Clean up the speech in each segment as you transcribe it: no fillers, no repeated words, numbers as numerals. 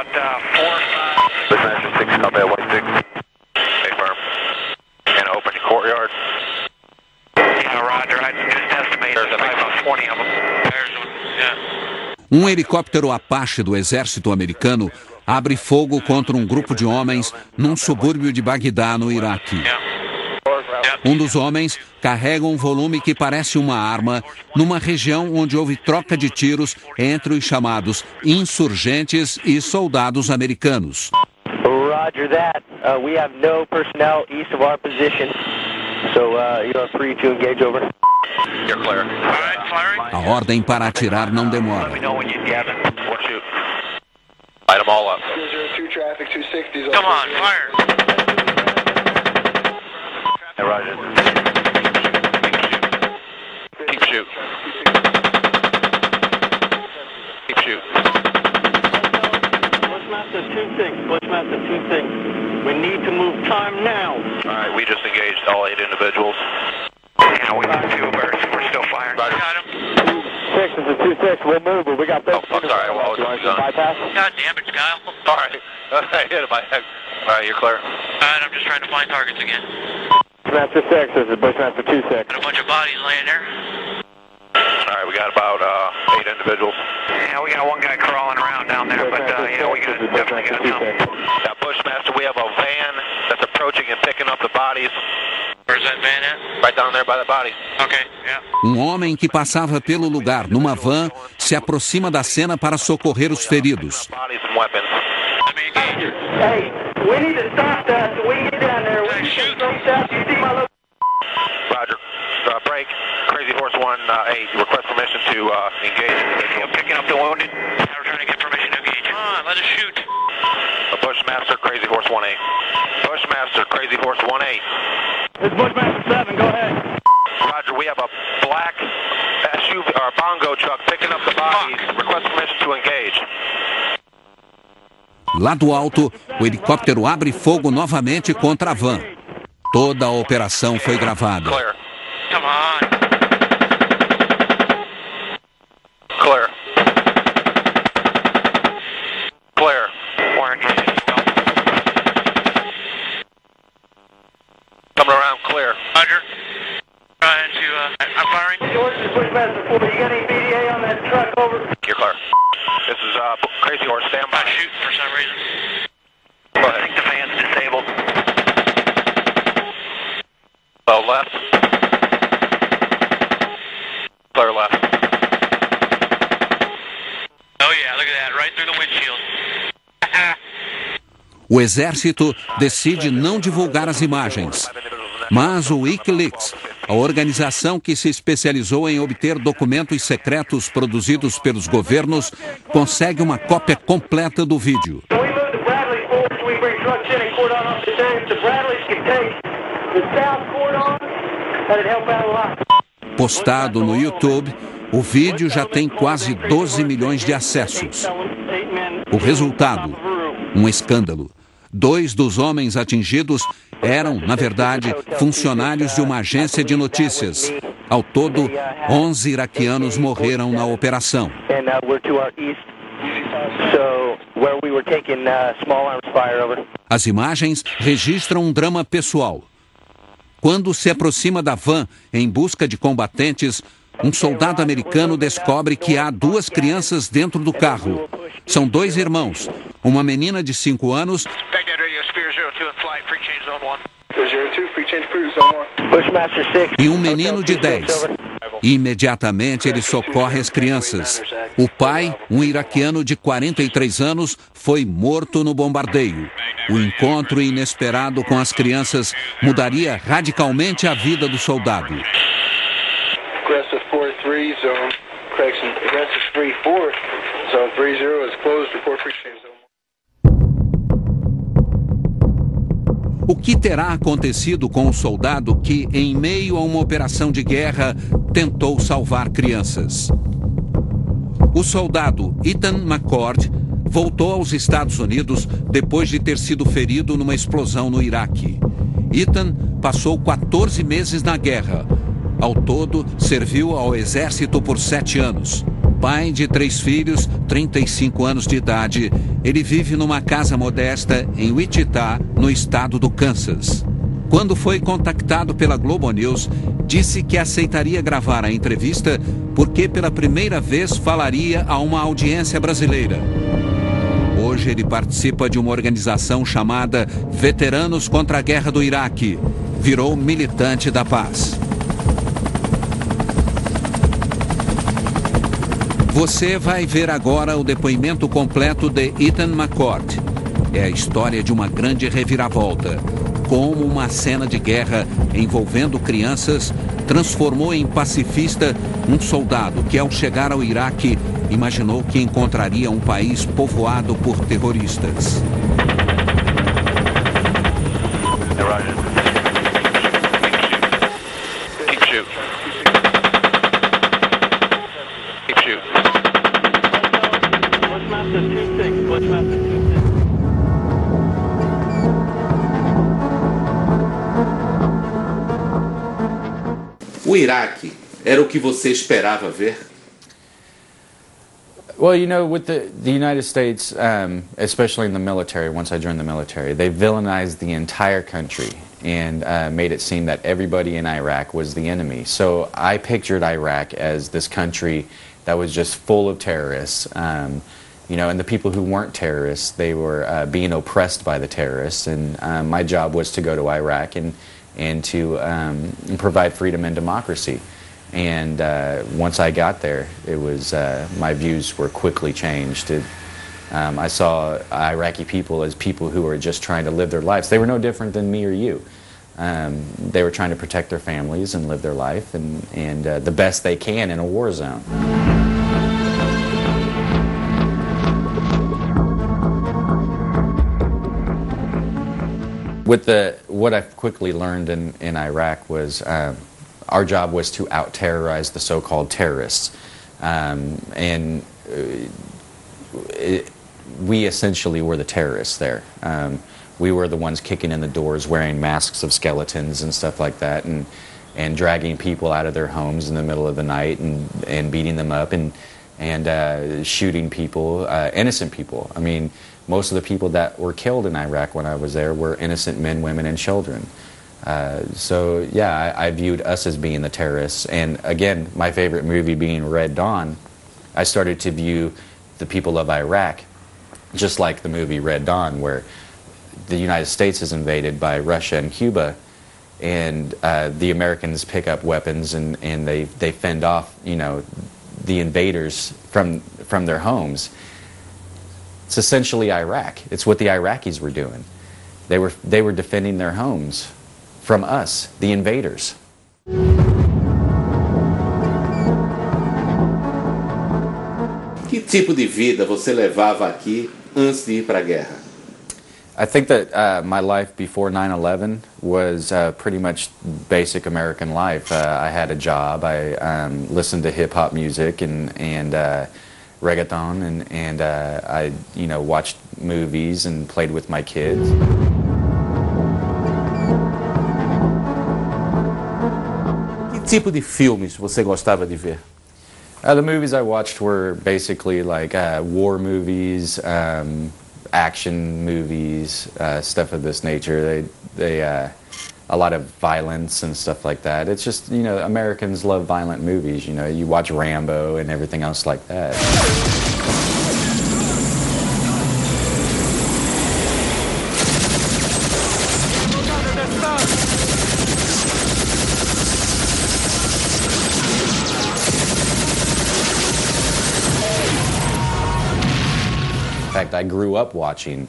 about 4 or 5. Bushmaster 6, copy at 16. Stay firm. And open the courtyard. Yeah, roger. I just estimated there's about 20 of them. There's one, yeah. Helicóptero Apache do exército americano abre fogo contra um grupo de homens num subúrbio de Bagdá, no Iraque. Um dos homens carrega um volume que parece uma arma numa região onde houve troca de tiros entre os chamados insurgentes e soldados americanos. Roger that. We have no personnel east of our position, so you are free to engage over. You're clear. All right, firing. A ordem para atirar não demora. Let me know when you get it. One shoot. Light them all up. 202 traffic, 260. Come on, fire. Hey, roger. Keep shoot. Keep shoot. Bushmaster 2-6, Bushmaster 2-6. We need to move time now. All right, we just engaged all 8 individuals. Yeah, we got 2 birds. We're still firing. Roger. Got him. 6 is a 2-6. We'll move, but we got this. Oh, I'm sorry. I was bypass. God damn it, Kyle. All right. I hit him by head. All right, you're clear. All right, I'm just trying to find targets again. Bushmaster 6, this is Bushmaster 2-6. Got a bunch of bodies laying there. All right, we got about 8 individuals. Yeah, we got one guy crawling around down there, but yeah, we definitely got some. Now, Bushmaster, we have a van that's approaching and picking up the bodies. Where's that van at? Right down there by the bodies. Okay, yeah. Um homem que passava pelo lugar numa van se aproxima da cena para socorrer os feridos. Bodies and weapons. Let me engage. Hey, we need to stop that so we can get down there. We need to Shoot. straight south. You see my look? Roger. Break. Crazy Horse 1-8. Request permission to engage. I'm picking up the wounded. We're trying to get permission to engage. Come on, let us shoot. Bushmaster, Crazy Horse 1-8. Bushmaster, Crazy Horse 1-8. This is Bushmaster 7. Go ahead. Roger, we have a black SUV or bongo truck picking up the bodies. Request permission to engage. Lá do alto, o helicóptero abre fogo novamente contra a van. Toda a operação foi gravada. Clear. Come on. Clear. Clear. We're engaged. Coming around clear. Roger. Trying to, I'm firing. George, this is Bushmaster 4. You got any BDA on that truck? Over. You're clear. This is Crazy Horse, stand by. Not shooting for some reason. Go I ahead. think the van's disabled. Well, left. Clear left. Oh yeah, look at that, right through the windshield. O exército decide não divulgar as imagens. Mas o WikiLeaks, a organização que se especializou em obter documentos secretos produzidos pelos governos, consegue uma cópia completa do vídeo. Postado no YouTube, o vídeo já tem quase 12 milhões de acessos. O resultado, um escândalo. 2 dos homens atingidos eram, na verdade, funcionários de uma agência de notícias. Ao todo, 11 iraquianos morreram na operação. As imagens registram um drama pessoal. Quando se aproxima da van em busca de combatentes, um soldado americano descobre que há 2 crianças dentro do carro. São 2 irmãos, uma menina de 5 anos e um menino de 10. Imediatamente ele socorre as crianças. O pai, um iraquiano de 43 anos, foi morto no bombardeio. O encontro inesperado com as crianças mudaria radicalmente a vida do soldado. Aggressive 4-3, zone, correction, aggressive 3-4, zone 3-0 is closed, report free change zone. O que terá acontecido com o soldado que, em meio a uma operação de guerra, tentou salvar crianças? O soldado Ethan McCord voltou aos Estados Unidos depois de ter sido ferido numa explosão no Iraque. Ethan passou 14 meses na guerra. Ao todo, serviu ao exército por 7 anos. Pai de 3 filhos, 35 anos de idade, ele vive numa casa modesta em Wichita, no estado do Kansas. Quando foi contactado pela Globo News, disse que aceitaria gravar a entrevista porque pela primeira vez falaria a uma audiência brasileira. Hoje ele participa de uma organização chamada Veteranos contra a Guerra do Iraque. Virou militante da paz. Você vai ver agora o depoimento completo de Ethan McCourt. É a história de uma grande reviravolta. Como uma cena de guerra envolvendo crianças transformou em pacifista um soldado que, ao chegar ao Iraque, imaginou que encontraria um país povoado por terroristas. O Iraque era o que você esperava ver? Well, you know, with the United States, especially in the military, once I joined the military, they villainized the entire country and made it seem that everybody in Iraq was the enemy. So I pictured Iraq as this country that was just full of terrorists. You know, and the people who weren't terrorists, they were being oppressed by the terrorists. And my job was to go to Iraq and to provide freedom and democracy. And once I got there, it was my views were quickly changed. I saw Iraqi people as people who were just trying to live their lives. They were no different than me or you. They were trying to protect their families and live their life and the best they can in a war zone. What I quickly learned in Iraq was our job was to out-terrorize the so-called terrorists. We essentially were the terrorists there. We were the ones kicking in the doors, wearing masks of skeletons and stuff like that, and dragging people out of their homes in the middle of the night and beating them up and shooting people, innocent people. I mean, most of the people that were killed in Iraq when I was there were innocent men, women, and children. So yeah, I viewed us as being the terrorists. And again, my favorite movie being Red Dawn, I started to view the people of Iraq just like the movie Red Dawn, where the United States is invaded by Russia and Cuba, and the Americans pick up weapons and they fend off, you know, the invaders from their homes. It's essentially Iraq. It's what the Iraqis were doing. They were defending their homes from us, the invaders. Que tipo de vida você levava aqui antes de ir para a guerra? I think that my life before 9/11 was pretty much basic American life. I had a job. I listened to hip-hop music and reggaeton, and I, you know, watched movies and played with my kids. Que tipo de filmes você gostava de ver? The movies I watched were basically like war movies, action movies, stuff of this nature. They a lot of violence and stuff like that. It's just, you know, Americans love violent movies. You know, you watch Rambo and everything else like that. In fact, I grew up watching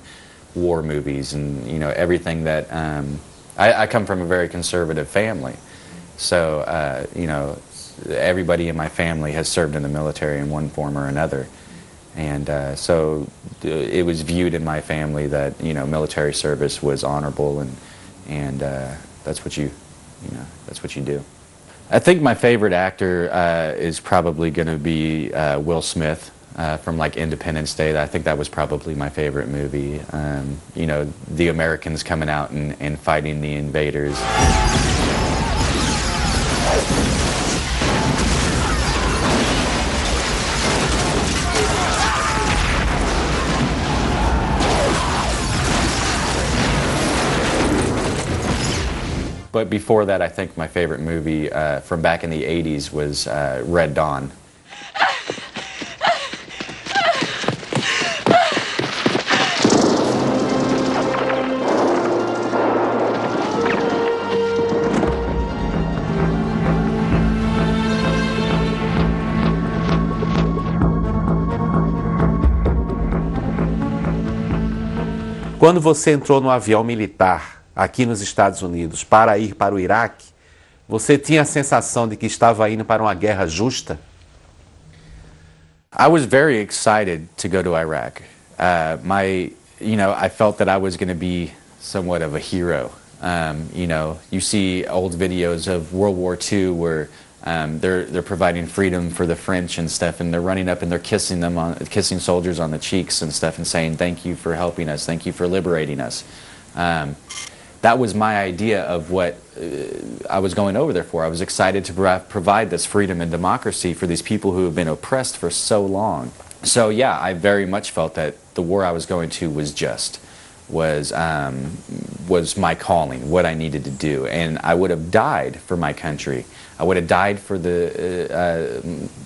war movies and, you know, everything that I come from a very conservative family, so you know, everybody in my family has served in the military in one form or another, and so it was viewed in my family that, you know, military service was honorable, and that's what you do. I think my favorite actor is probably going to be Will Smith. From like Independence Day. I think that was probably my favorite movie. You know, the Americans coming out and fighting the invaders. But before that, I think my favorite movie from back in the 80s was Red Dawn. Quando você entrou no avião militar aqui nos Estados Unidos para ir para o Iraque, você tinha a sensação de que estava indo para uma guerra justa? I was very excited to go to Iraq. I felt that I was going to be somewhat of a hero. You see old videos of World War II where they're providing freedom for the French and stuff, and they're running up and they're kissing soldiers on the cheeks and stuff and saying, "Thank you for helping us. Thank you for liberating us." That was my idea of what I was going over there for. I was excited to provide this freedom and democracy for these people who have been oppressed for so long. So yeah, I very much felt that the war I was going to was just, was my calling, what I needed to do, and I would have died for my country. I would have died for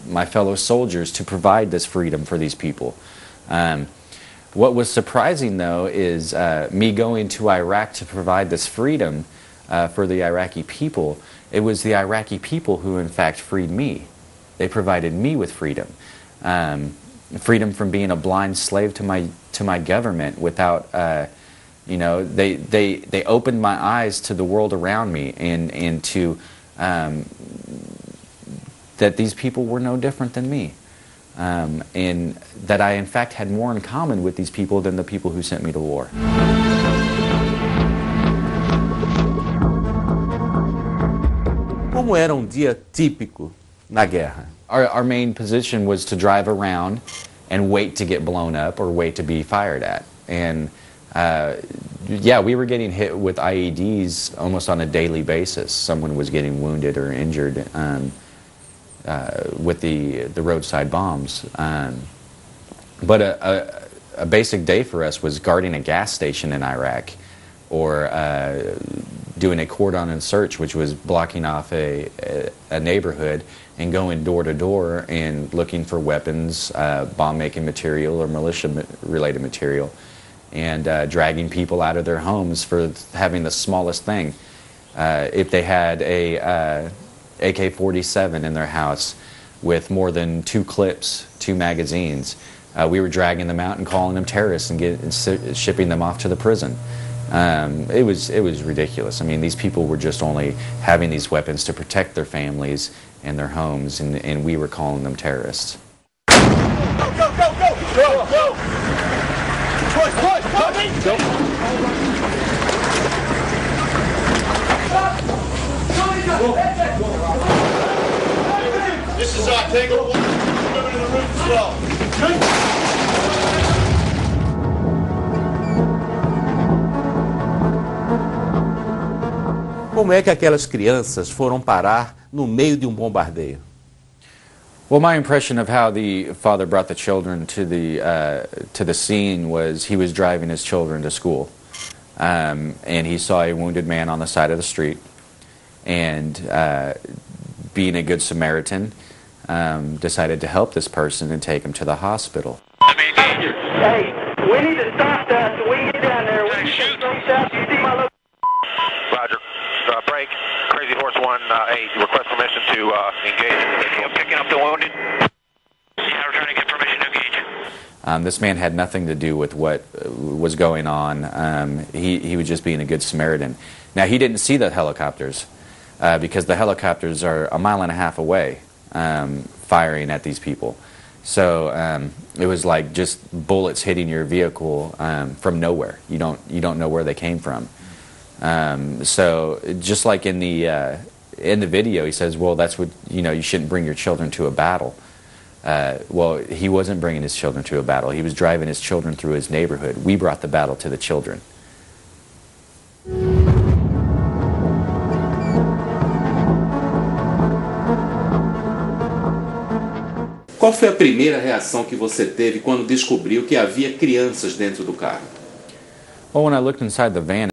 my fellow soldiers to provide this freedom for these people. What was surprising, though, is me going to Iraq to provide this freedom for the Iraqi people. It was the Iraqi people who, in fact, freed me. They provided me with freedom. Freedom from being a blind slave to my government without, they opened my eyes to the world around me and to that these people were no different than me. And that I, in fact, had more in common with these people than the people who sent me to war. Como era dia típico na guerra? Our main position was to drive around and wait to get blown up or wait to be fired at. And yeah, we were getting hit with IEDs almost on a daily basis. Someone was getting wounded or injured with the roadside bombs. But a basic day for us was guarding a gas station in Iraq, or doing a cordon search, which was blocking off a neighborhood and going door to door and looking for weapons, bomb-making material or militia-related material, and dragging people out of their homes for having the smallest thing. If they had a AK-47 in their house with more than 2 clips, 2 magazines, we were dragging them out and calling them terrorists and shipping them off to the prison. It was ridiculous. I mean, these people were just only having these weapons to protect their families and their homes, and we were calling them terrorists. Go, go, go, go! Go, go! Push! Go! This is our Tango 1. Moving to the roof as well. Como é que aquelas crianças foram parar no meio de bombardeio? Well, my impression of how the father brought the children to the scene was he was driving his children to school, and he saw a wounded man on the side of the street, and being a good Samaritan, decided to help this person and take him to the hospital. Hey, we need to stop that so we can get down there. We can shoot. You see my location? Roger. Break. Crazy Horse 1A. Request permission to engage. I'm picking up the wounded. Yeah, we're trying to get permission to engage. This man had nothing to do with what was going on. He was just being a good Samaritan. Now, he didn't see the helicopters because the helicopters are 1.5 miles away, firing at these people. So it was like just bullets hitting your vehicle from nowhere. You don't know where they came from. So just like in the video, he says, well, that's what, you shouldn't bring your children to a battle. Well, he wasn't bringing his children to a battle. He was driving his children through his neighborhood. We brought the battle to the children. Qual foi a primeira reação que você teve quando descobriu que havia crianças dentro do carro? Well, when I looked inside the van,